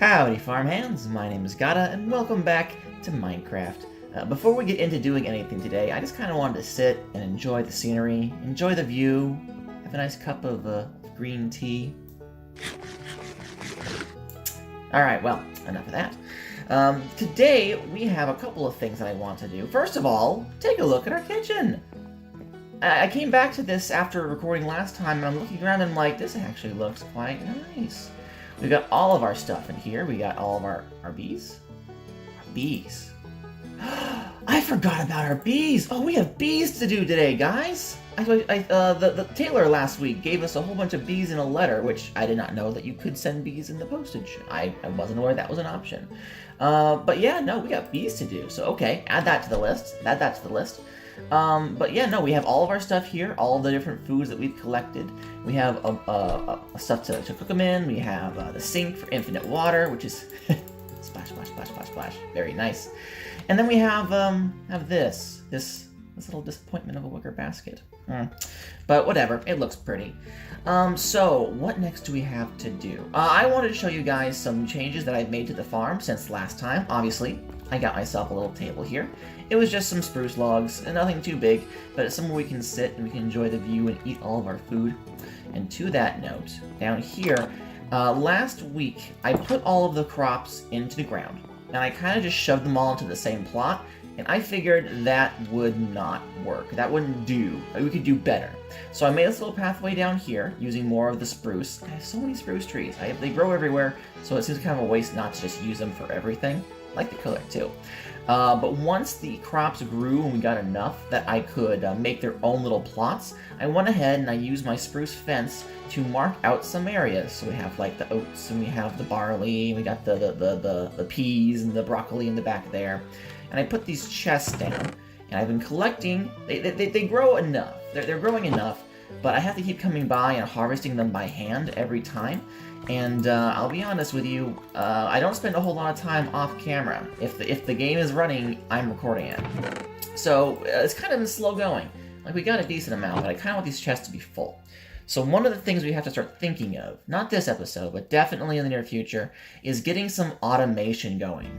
Howdy farmhands, my name is Gadda and welcome back to Minecraft. Before we get into doing anything today, I just kind of wanted to sit and enjoy the scenery, enjoy the view, have a nice cup of green tea. Alright, well, enough of that. Today we have a couple of things that I want to do. First of all, take a look at our kitchen. I came back to this after recording last time and I'm looking around and I'm like, this actually looks quite nice. We got all of our stuff in here. We got all of our bees. Our bees. I forgot about our bees. Oh, we have bees to do today, guys. The tailor last week gave us a whole bunch of bees in a letter, which I did not know that you could send bees in the postage. I wasn't aware that was an option. But yeah, no, we got bees to do. So okay, add that to the list. Add that to the list. But yeah, no, we have all of our stuff here, all of the different foods that we've collected. We have stuff to cook them in. We have the sink for infinite water, which is splash, splash, splash, splash, splash. Very nice. And then we have this little disappointment of a wicker basket. But whatever, it looks pretty. So what next do we have to do? I wanted to show you guys some changes that I've made to the farm since last time. Obviously, I got myself a little table here. It was just some spruce logs, and nothing too big, but it's somewhere we can sit and we can enjoy the view and eat all of our food. And to that note, down here, last week I put all of the crops into the ground, and I kind of just shoved them all into the same plot, and I figured that would not work. That wouldn't do. We could do better. So I made this little pathway down here using more of the spruce. I have so many spruce trees. They grow everywhere, so it seems kind of a waste not to just use them for everything. I like the color too. But once the crops grew and we got enough that I could make their own little plots, I went ahead and I used my spruce fence to mark out some areas. So we have like the oats and we have the barley, we got the peas and the broccoli in the back there. And I put these chests down, and I've been collecting. They grow enough. They're growing enough, but I have to keep coming by and harvesting them by hand every time. And I'll be honest with you, I don't spend a whole lot of time off camera. If the game is running, I'm recording it. So it's kind of been slow going. Like, we got a decent amount, but I kind of want these chests to be full. So one of the things we have to start thinking of, not this episode, but definitely in the near future, is getting some automation going.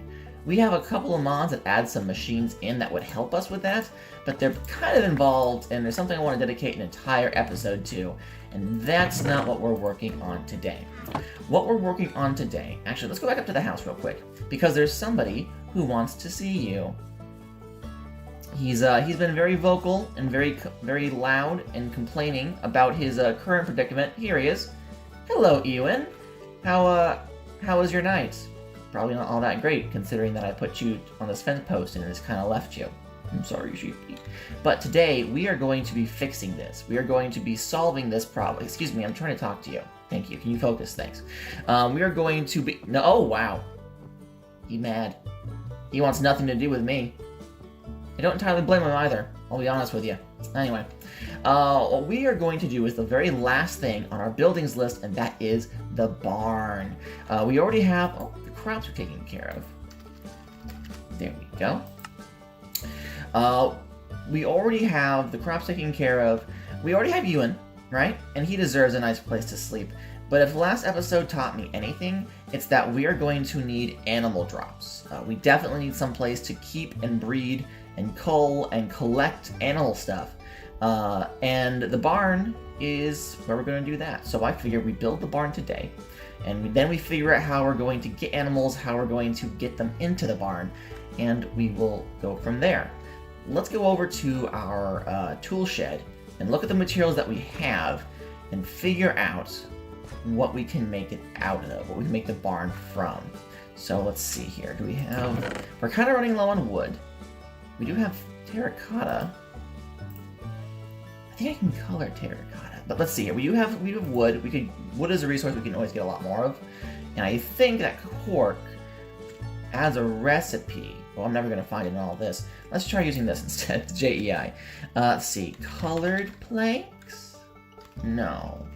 We have a couple of mods that add some machines in that would help us with that, but they're kind of involved, and there's something I want to dedicate an entire episode to, and that's not what we're working on today. What we're working on today, actually, let's go back up to the house real quick, because there's somebody who wants to see you. He's been very vocal and very loud and complaining about his current predicament. Here he is. Hello, Ewan. How was your night? Probably not all that great, considering that I put you on this fence post and just kind of left you. I'm sorry, sheepy. But today, we are going to be fixing this. We are going to be solving this problem. Excuse me, I'm trying to talk to you. Thank you. Can you focus? Thanks. We are going to be... No, oh, wow. He's mad. He wants nothing to do with me. I don't entirely blame him either. I'll be honest with you. Anyway, what we are going to do is the very last thing on our buildings list, and that is the barn. We already have... Oh, the crops are taken care of. There we go. We already have the crops taken care of. We already have Ewan, right? And he deserves a nice place to sleep. But if the last episode taught me anything, it's that we are going to need animal drops. We definitely need some place to keep and breed and cull and collect animal stuff. And the barn is where we're going to do that. So I figure we build the barn today, and then we figure out how we're going to get animals, how we're going to get them into the barn, and we will go from there. Let's go over to our tool shed and look at the materials that we have and figure out what we can make it out of, what we can make the barn from. So let's see here. Do we have... We're kind of running low on wood. We do have terracotta. I think I can color terracotta. But let's see here. We have wood. Wood is a resource we can always get a lot more of. And I think that cork adds a recipe. Well, I'm never going to find it in all this. Let's try using this instead, JEI. Let's see, colored planks? No.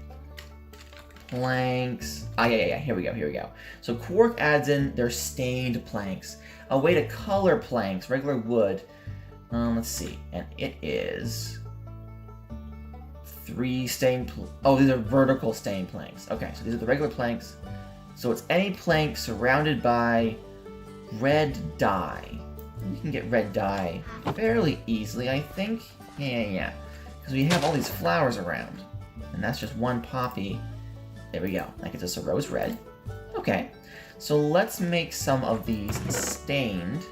Planks. Yeah, here we go. So Quark adds in their stained planks. A way to color planks, regular wood. Let's see, and it is 3 stained, oh, these are vertical stained planks. Okay, so these are the regular planks. So it's any plank surrounded by red dye. We can get red dye fairly easily, I think. Yeah. Because we have all these flowers around. And that's just one poppy. There we go. That gets us a rose red. Okay. So let's make some of these stained.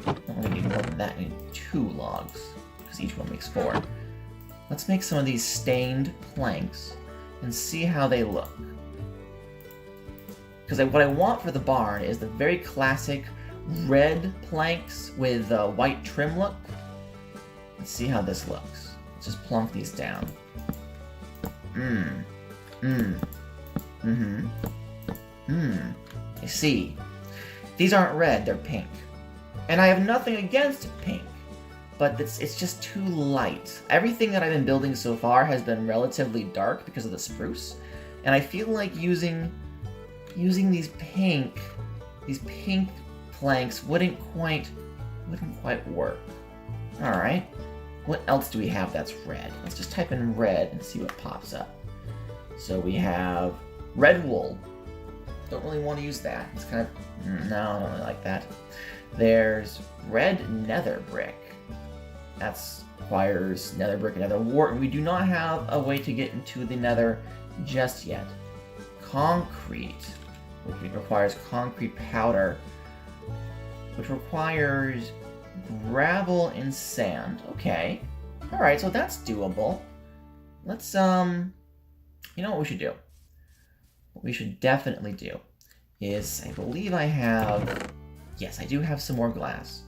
I'm going to need more than that. I need 2 logs. Because each one makes 4. Let's make some of these stained planks. And see how they look. Because what I want for the barn is the very classic red planks with white trim look. Let's see how this looks. Let's just plunk these down. I see. These aren't red, they're pink. And I have nothing against pink, but it's just too light. Everything that I've been building so far has been relatively dark because of the spruce, and I feel like using these pink planks wouldn't quite work. All right, what else do we have that's red? Let's just type in red and see what pops up. So we have red wool. Don't really want to use that. It's kind of no, I don't really like that. There's red nether brick. That requires nether brick and nether wart. We do not have a way to get into the nether just yet. Concrete, which requires concrete powder, which requires gravel and sand. Okay. Alright, so that's doable. Let's, you know what we should do? What we should definitely do is, I believe I have, yes, I do have some more glass.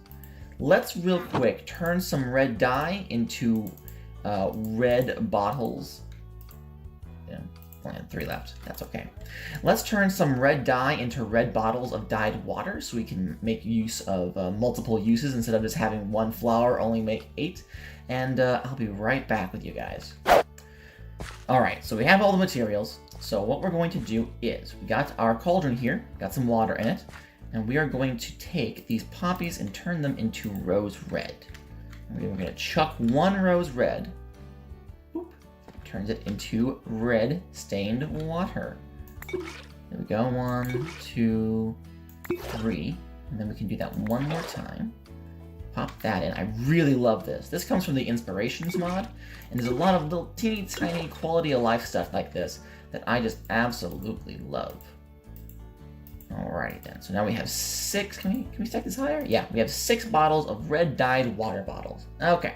Let's real quick turn some red dye into red bottles. Yeah, only had 3 left. That's okay. Let's turn some red dye into red bottles of dyed water so we can make use of multiple uses instead of just having 1 flower only make 8. And I'll be right back with you guys. Alright, so we have all the materials. So what we're going to do is, we got our cauldron here, got some water in it, and we are going to take these poppies and turn them into rose red. And we're going to chuck 1 rose red. Boop, turns it into red stained water. There we go, 1, 2, 3. And then we can do that 1 more time. Pop that in. I really love this. This comes from the Inspirations mod, and there's a lot of little teeny tiny quality of life stuff like this that I just absolutely love. Alrighty then, so now we have 6, can we stack this higher? Yeah, we have 6 bottles of red dyed water bottles. Okay,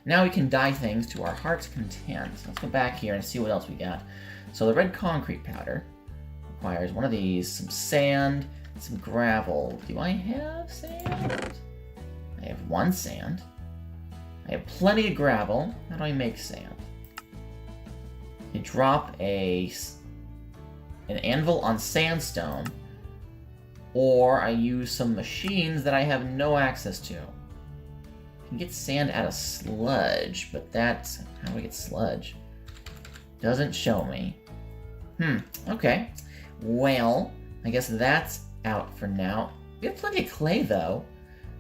now we can dye things to our heart's content. So let's go back here and see what else we got. So the red concrete powder requires one of these, some sand, some gravel. Do I have sand? I have 1 sand. I have plenty of gravel. How do I make sand? You drop an anvil on sandstone, or I use some machines that I have no access to. I can get sand out of sludge, but that's... how do I get sludge? Doesn't show me. Okay. Well, I guess that's out for now. We have plenty of clay, though.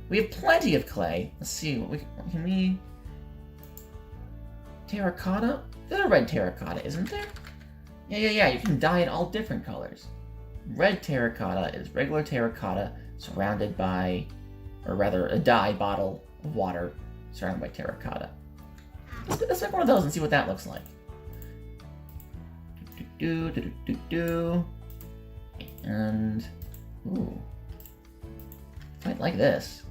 We have plenty of clay. Let's see, what can we... terracotta? There's a red terracotta, isn't there? Yeah, you can dye it all different colors. Red terracotta is regular terracotta surrounded by, or rather, a dye bottle of water surrounded by terracotta. Let's make one of those and see what that looks like. And, ooh, quite like this.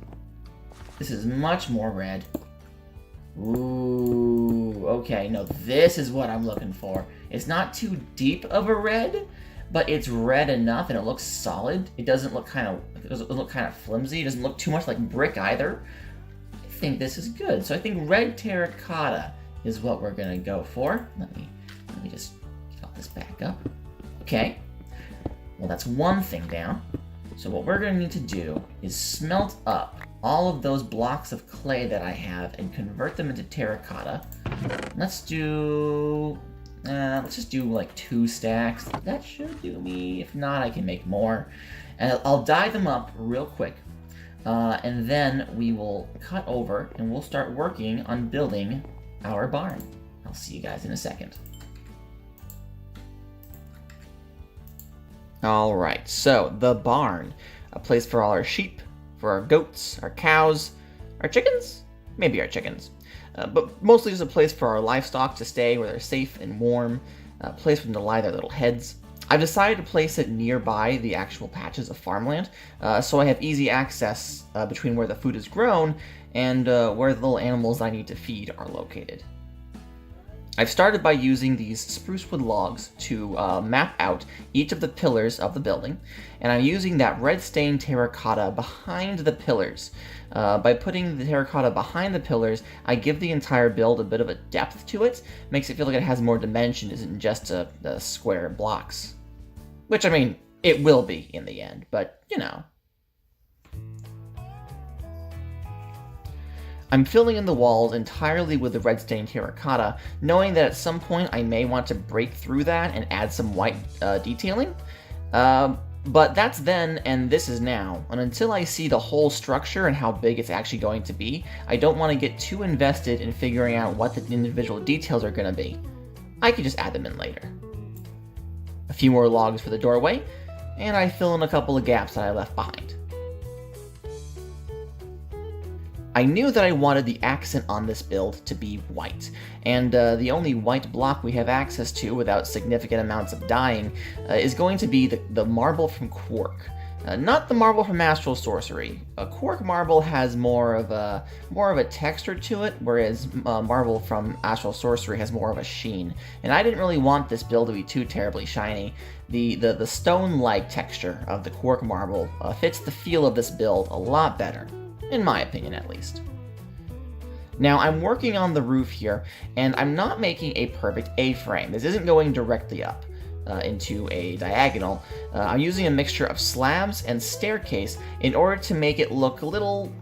This is much more red. Ooh, okay, no, this is what I'm looking for. It's not too deep of a red, but it's red enough and it looks solid. It doesn't look kind of flimsy. It doesn't look too much like brick either. I think this is good. So I think red terracotta is what we're gonna go for. Let me just get all this back up. Okay. Well, that's one thing down. So what we're gonna need to do is smelt up all of those blocks of clay that I have and convert them into terracotta. Let's just do like 2 stacks. That should do me. If not, I can make more. And I'll dye them up real quick. And then we will cut over and we'll start working on building our barn. I'll see you guys in a second. Alright, so the barn. A place for all our sheep, for our goats, our cows, our chickens? Maybe our chickens. But mostly just a place for our livestock to stay where they're safe and warm, a place for them to lie their little heads. I've decided to place it nearby the actual patches of farmland, so I have easy access between where the food is grown and where the little animals I need to feed are located. I've started by using these spruce wood logs to map out each of the pillars of the building, and I'm using that red stained terracotta behind the pillars. By putting the terracotta behind the pillars, I give the entire build a bit of a depth to it, makes it feel like it has more dimension, isn't just a square blocks. Which, I mean, it will be in the end, but, you know. I'm filling in the walls entirely with the red stained terracotta, knowing that at some point I may want to break through that and add some white detailing. But that's then, and this is now. And until I see the whole structure and how big it's actually going to be, I don't want to get too invested in figuring out what the individual details are going to be. I could just add them in later. A few more logs for the doorway, and I fill in a couple of gaps that I left behind. I knew that I wanted the accent on this build to be white, and the only white block we have access to without significant amounts of dyeing is going to be the marble from Quark. Not the marble from Astral Sorcery. Quark marble has more of a texture to it, whereas marble from Astral Sorcery has more of a sheen. And I didn't really want this build to be too terribly shiny. The stone-like texture of the Quark marble fits the feel of this build a lot better. In my opinion, at least. Now, I'm working on the roof here, and I'm not making a perfect A-frame. This isn't going directly up into a diagonal. I'm using a mixture of slabs and staircase in order to make it look a little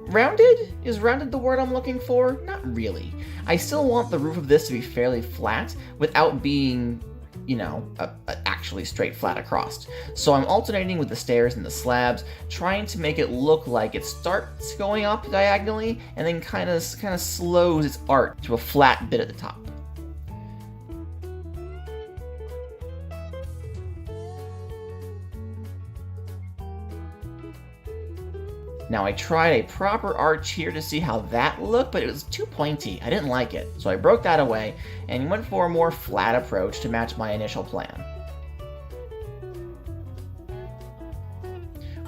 rounded? Is rounded the word I'm looking for? Not really. I still want the roof of this to be fairly flat without being, you know, actually straight flat across. So I'm alternating with the stairs and the slabs, trying to make it look like it starts going up diagonally and then kind of slows its arc to a flat bit at the top. Now I tried a proper arch here to see how that looked, but it was too pointy. I didn't like it, so I broke that away and went for a more flat approach to match my initial plan.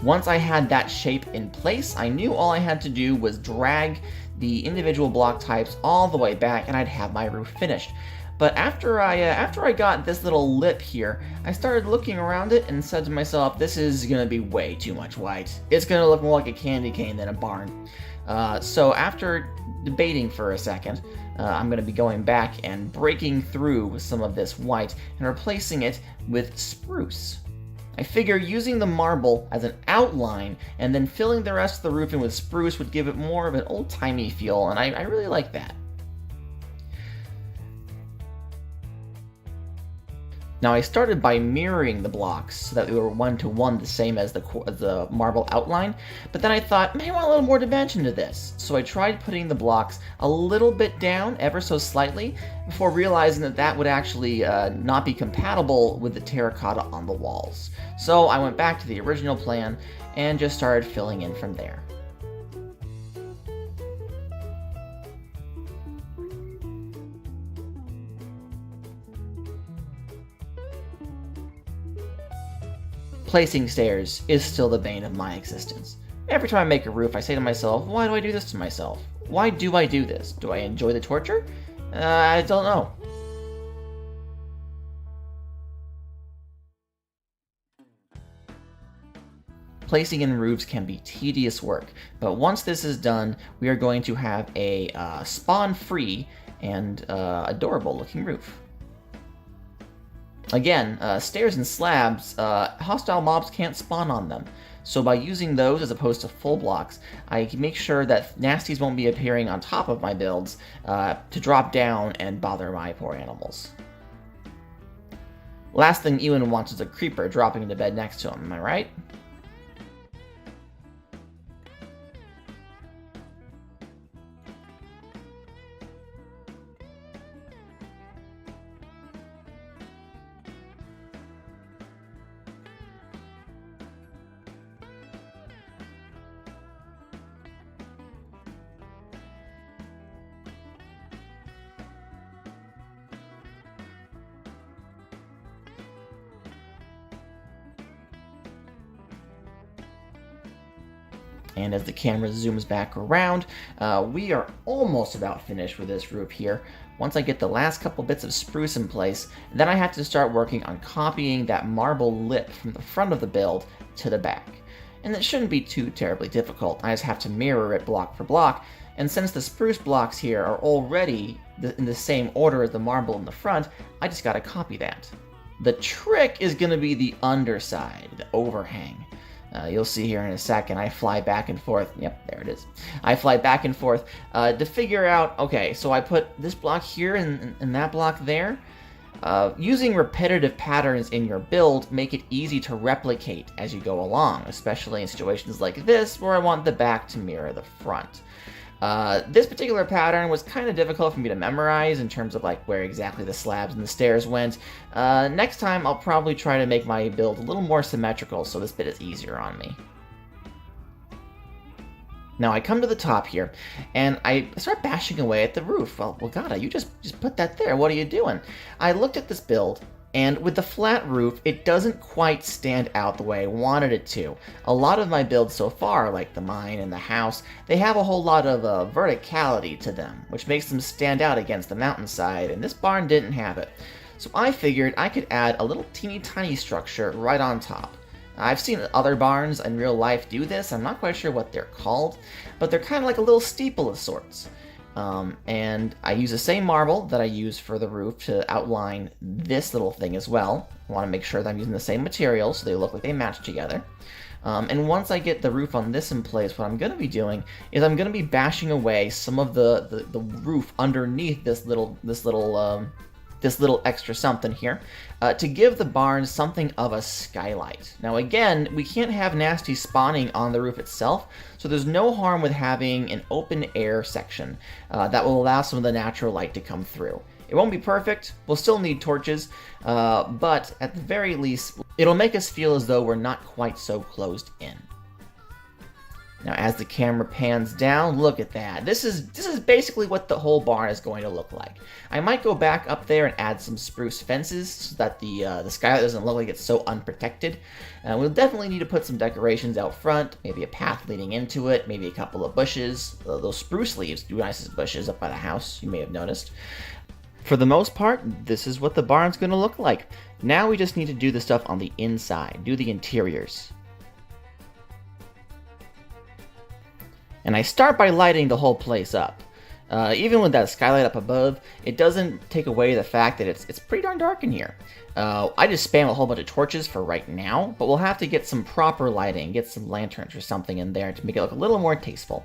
Once I had that shape in place, I knew all I had to do was drag the individual block types all the way back and I'd have my roof finished. But after I got this little lip here, I started looking around it and said to myself, this is gonna be way too much white. It's gonna look more like a candy cane than a barn. So after debating for a second, I'm gonna be going back and breaking through some of this white and replacing it with spruce. I figure using the marble as an outline and then filling the rest of the roof in with spruce would give it more of an old-timey feel, and I really like that. Now I started by mirroring the blocks so that they were one-to-one the same as the marble outline, but then I thought, maybe I want a little more dimension to this. So I tried putting the blocks a little bit down, ever so slightly, before realizing that that would actually not be compatible with the terracotta on the walls. So I went back to the original plan and just started filling in from there. Placing stairs is still the bane of my existence. Every time I make a roof, I say to myself, why do I do this to myself? Why do I do this? Do I enjoy the torture? I don't know. Placing in roofs can be tedious work, but once this is done, we are going to have a spawn-free and adorable looking roof. Again, stairs and slabs, hostile mobs can't spawn on them, so by using those as opposed to full blocks, I can make sure that nasties won't be appearing on top of my builds to drop down and bother my poor animals. Last thing Ewan wants is a creeper dropping into bed next to him, am I right? And as the camera zooms back around, we are almost about finished with this roof here. Once I get the last couple bits of spruce in place, then I have to start working on copying that marble lip from the front of the build to the back. And it shouldn't be too terribly difficult. I just have to mirror it block for block, and since the spruce blocks here are already in the same order as the marble in the front, I just gotta copy that. The trick is gonna be the underside, the overhang. You'll see here in a second, I fly back and forth. Yep, there it is. I fly back and forth to figure out, okay, so I put this block here and that block there. Using repetitive patterns in your build make it easy to replicate as you go along, especially in situations like this where I want the back to mirror the front. This particular pattern was kind of difficult for me to memorize in terms of like where exactly the slabs and the stairs went. Next time I'll probably try to make my build a little more symmetrical so this bit is easier on me. Now I come to the top here, and I start bashing away at the roof. Well, Gadda, you just put that there. What are you doing? I looked at this build, and with the flat roof, it doesn't quite stand out the way I wanted it to. A lot of my builds so far, like the mine and the house, they have a whole lot of verticality to them, which makes them stand out against the mountainside, and this barn didn't have it. So I figured I could add a little teeny tiny structure right on top. I've seen other barns in real life do this. I'm not quite sure what they're called, but they're kind of like a little steeple of sorts. And I use the same marble that I use for the roof to outline this little thing as well. I want to make sure that I'm using the same materials so they look like they match together. And once I get the roof on this in place, what I'm going to be doing is I'm going to be bashing away some of the roof underneath this little extra something here to give the barn something of a skylight. Now again, we can't have nasty spawning on the roof itself, so there's no harm with having an open air section that will allow some of the natural light to come through. It won't be perfect, we'll still need torches, but at the very least, it'll make us feel as though we're not quite so closed in. Now, as the camera pans down, look at that. This is basically what the whole barn is going to look like. I might go back up there and add some spruce fences so that the skylight doesn't look like it's so unprotected. We'll definitely need to put some decorations out front, maybe a path leading into it, maybe a couple of bushes. Those spruce leaves do nice as bushes up by the house, you may have noticed. For the most part, this is what the barn's going to look like. Now we just need to do the stuff on the inside, do the interiors. And I start by lighting the whole place up. Even with that skylight up above, it doesn't take away the fact that it's pretty darn dark in here. I just spam a whole bunch of torches for right now, but we'll have to get some proper lighting, get some lanterns or something in there to make it look a little more tasteful.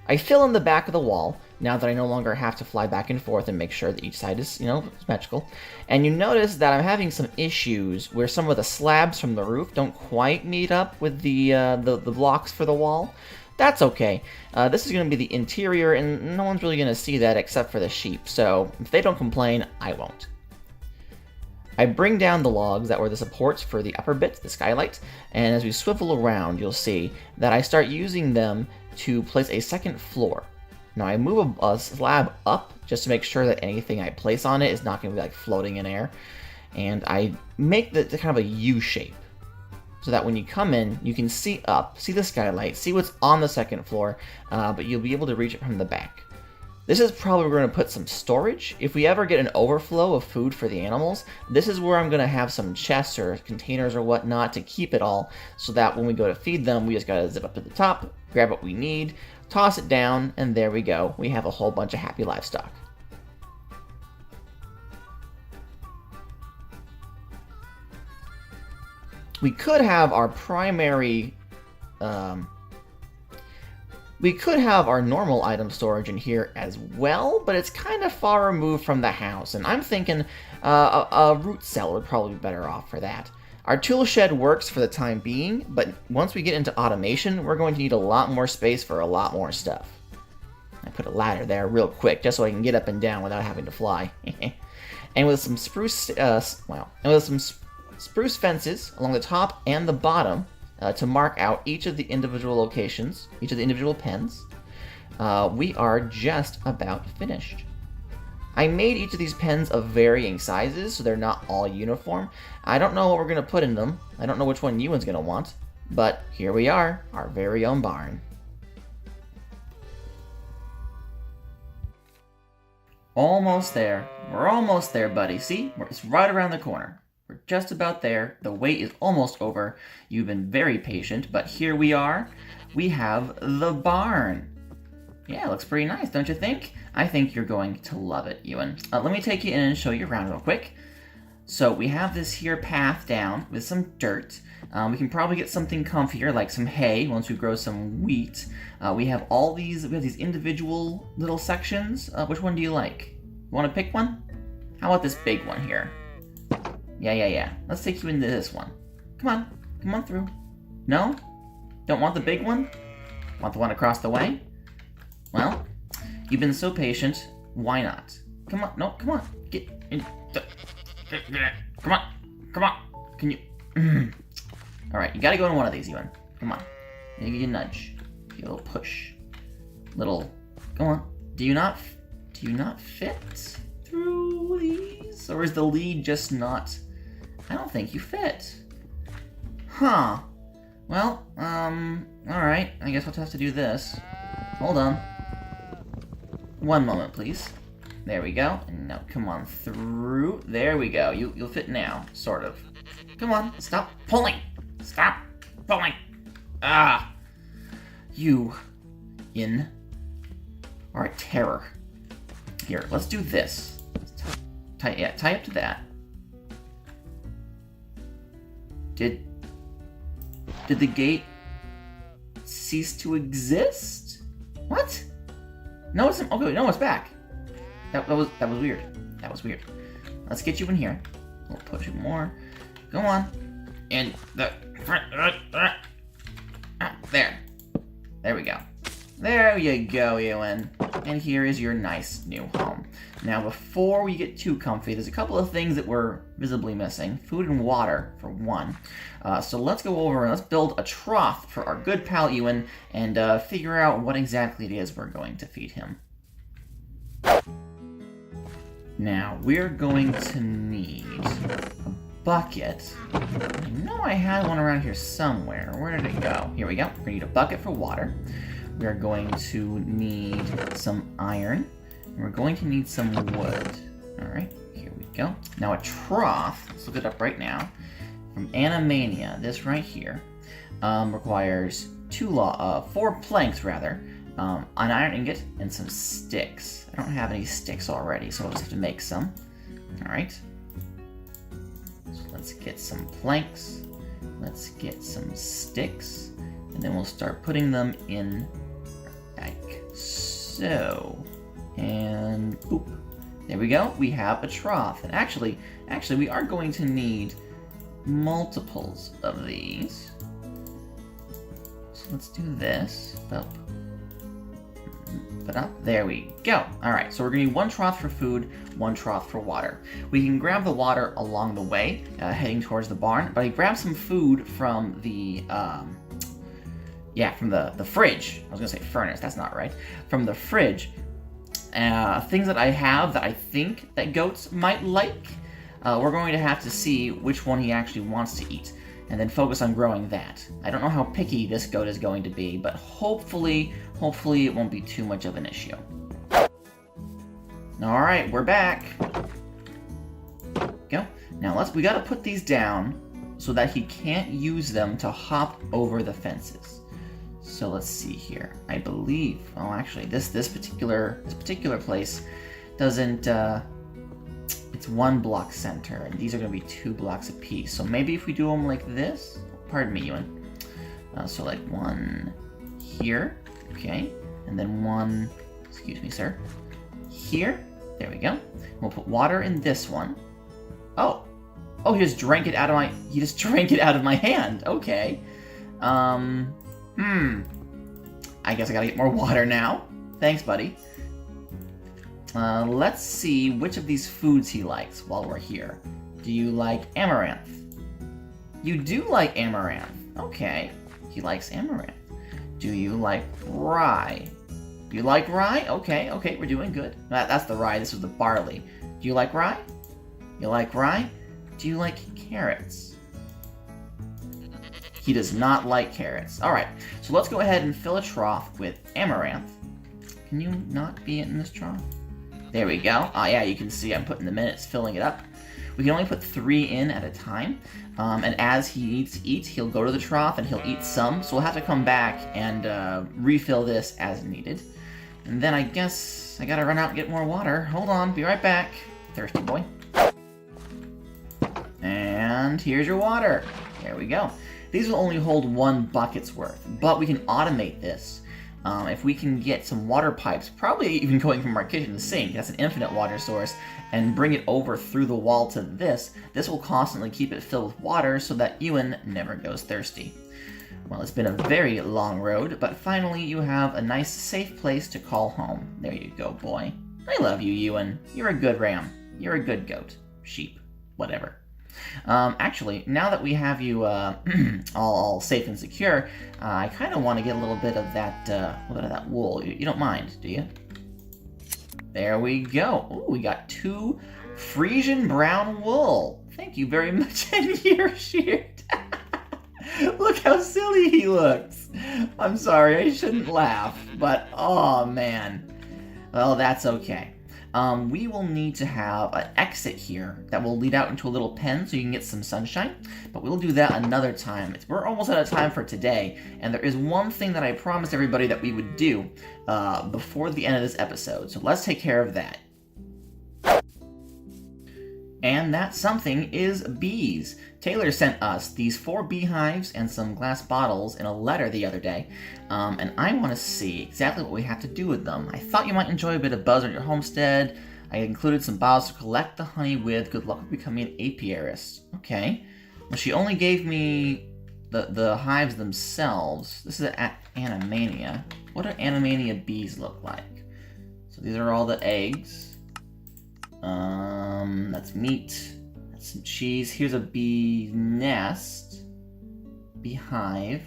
I fill in the back of the wall, now that I no longer have to fly back and forth and make sure that each side is, symmetrical. And you notice that I'm having some issues where some of the slabs from the roof don't quite meet up with the blocks for the wall. That's okay. This is going to be the interior, and no one's really going to see that except for the sheep, so if they don't complain, I won't. I bring down the logs that were the supports for the upper bits, the skylight, and as we swivel around, you'll see that I start using them to place a second floor. Now I move a slab up just to make sure that anything I place on it is not going to be like floating in air, and I make the kind of a U shape, so that when you come in, you can see up, see the skylight, see what's on the second floor, but you'll be able to reach it from the back. This is probably where we're going to put some storage. If we ever get an overflow of food for the animals, this is where I'm going to have some chests or containers or whatnot to keep it all, so that when we go to feed them, we just got to zip up to the top, grab what we need, toss it down, and there we go. We have a whole bunch of happy livestock. We could have our primary, we could have our normal item storage in here as well, but it's kind of far removed from the house, and I'm thinking a root cell would probably be better off for that. Our tool shed works for the time being, but once we get into automation, we're going to need a lot more space for a lot more stuff. I put a ladder there real quick, just so I can get up and down without having to fly. And with some spruce, spruce fences along the top and the bottom to mark out each of the individual locations, each of the individual pens, we are just about finished. I made each of these pens of varying sizes, so they're not all uniform. I don't know what we're going to put in them. I don't know which one Ewan's going to want, but here we are, our very own barn. Almost there. We're almost there, buddy. See? It's right around the corner. We're just about there. The wait is almost over. You've been very patient, but here we are. We have the barn. Yeah, it looks pretty nice, don't you think? I think you're going to love it, Ewan. Let me take you in and show you around real quick. So we have this here path down with some dirt. We can probably get something comfier, like some hay, once we grow some wheat. We have these individual little sections. Which one do you like? You want to pick one? How about this big one here? Yeah. Let's take you into this one. Come on through. No? Don't want the big one? Want the one across the way? Well, you've been so patient, why not? Come on, get in. Come on, can you? Alright, you gotta go in one of these, Ewan. Come on. Maybe a nudge. Give a little push. Go on. Do you not fit through these? Or is the lead just not? I don't think you fit. Huh. Well, alright. I guess we'll have to do this. Hold on. One moment, please. There we go. And now come on through. There we go. You'll fit now, sort of. Come on. Stop pulling. Stop pulling. Ah. You are a terror. Here, let's do this. Tie up to that. Did the gate cease to exist? What? No, it's okay. No, it's back. That was weird. That was weird. Let's get you in here. We'll push it more. Go on. And the front. There. There we go. There you go, Ewan. And here is your nice new home. Now, before we get too comfy, there's a couple of things that we're visibly missing. Food and water, for one. So let's go over and let's build a trough for our good pal Ewan and figure out what exactly it is we're going to feed him. Now, we're going to need a bucket. I know I had one around here somewhere. Where did it go? Here we go. We're going to need a bucket for water. We are going to need some iron. And we're going to need some wood. Alright, here we go. Now a trough, let's look it up right now, from Animania, this right here, requires 4 planks rather, an iron ingot, and some sticks. I don't have any sticks already, so I'll just have to make some. Alright. So let's get some planks. Let's get some sticks. And then we'll start putting them in like so. And boop. There we go. We have a trough. And actually, we are going to need multiples of these. So let's do this. Up. There we go. Alright, so we're going to need 1 trough for food, 1 trough for water. We can grab the water along the way, heading towards the barn, but I grabbed some food from the, from the fridge. I was going to say furnace, that's not right. From the fridge. Things that I have that I think that goats might like. We're going to have to see which one he actually wants to eat, and then focus on growing that. I don't know how picky this goat is going to be, but hopefully it won't be too much of an issue. Alright, we're back. Go. Now we gotta put these down so that he can't use them to hop over the fences. So let's see here. I believe, oh actually, this particular place doesn't, it's 1 block center, and these are going to be 2 blocks apiece. So maybe if we do them like this, pardon me, Ewan. So like 1 here, okay, and then 1, excuse me, sir, here. There we go. We'll put water in this one. Oh, he just drank it out of my hand. Okay. I guess I gotta get more water now. Thanks, buddy. Let's see which of these foods he likes while we're here. Do you like amaranth? You do like amaranth. Okay. He likes amaranth. Do you like rye? Do you like rye? Okay, we're doing good. That's the rye, this was the barley. Do you like rye? You like rye? Do you like carrots? He does not like carrots. Alright, so let's go ahead and fill a trough with amaranth. Can you not be in this trough? There we go. Oh yeah, you can see I'm putting them in, it's filling it up. We can only put 3 in at a time, and as he needs to eat, he'll go to the trough and he'll eat some, so we'll have to come back and refill this as needed. And then I guess I gotta run out and get more water. Hold on, be right back. Thirsty boy. And here's your water. There we go. These will only hold 1 bucket's worth, but we can automate this. If we can get some water pipes, probably even going from our kitchen to the sink, that's an infinite water source, and bring it over through the wall to this will constantly keep it filled with water so that Ewan never goes thirsty. Well, it's been a very long road, but finally you have a nice, safe place to call home. There you go, boy. I love you, Ewan. You're a good ram. You're a good goat. Sheep. Whatever. Actually, now that we have you all safe and secure, I kind of want to get a little bit of that wool. You don't mind, do you? There we go. Ooh, we got 2 Frisian brown wool. Thank you very much, and you're sheared. Look how silly he looks. I'm sorry, I shouldn't laugh, but oh man. Well, that's okay. We will need to have an exit here that will lead out into a little pen so you can get some sunshine, but we'll do that another time. We're almost out of time for today, and there is one thing that I promised everybody that we would do before the end of this episode, so let's take care of that. And that something is bees. Taylor sent us these 4 beehives and some glass bottles in a letter the other day, and I want to see exactly what we have to do with them. I thought you might enjoy a bit of buzz on your homestead. I included some bottles to collect the honey with. Good luck with becoming an apiarist. Okay. Well, she only gave me the hives themselves. This is an Animania. What do Animania bees look like? So these are all the eggs. That's meat. That's some cheese. Here's a bee nest. Beehive.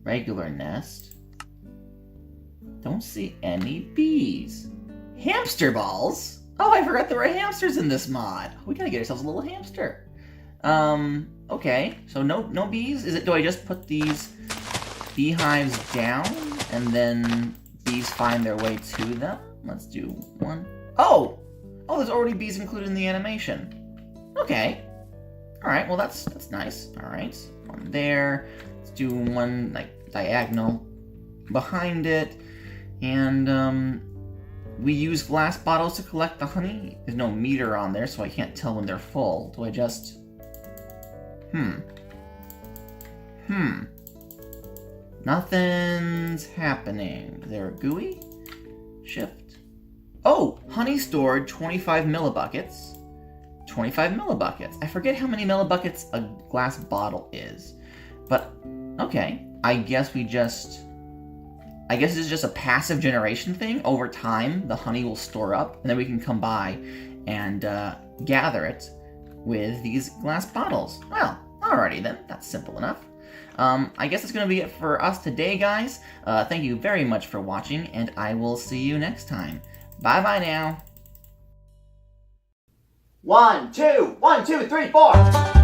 Regular nest. Don't see any bees. Hamster balls? Oh, I forgot there were hamsters in this mod. We gotta get ourselves a little hamster. Okay. So no bees? Do I just put these beehives down and then bees find their way to them? Let's do 1. Oh, there's already bees included in the animation. Okay. Alright, well that's nice. Alright. 1 there. Let's do 1 like diagonal behind it. And we use glass bottles to collect the honey. There's no meter on there, so I can't tell when they're full. Do I just... Nothing's happening. Is there a GUI? Shift. Oh, honey stored 25 millibuckets. 25 millibuckets. I forget how many millibuckets a glass bottle is. But, okay. I guess it's just a passive generation thing. Over time, the honey will store up, and then we can come by and gather it with these glass bottles. Well, alrighty then. That's simple enough. I guess that's going to be it for us today, guys. Thank you very much for watching, and I will see you next time. Bye-bye now. 1, 2, 1, 2, 3, 4.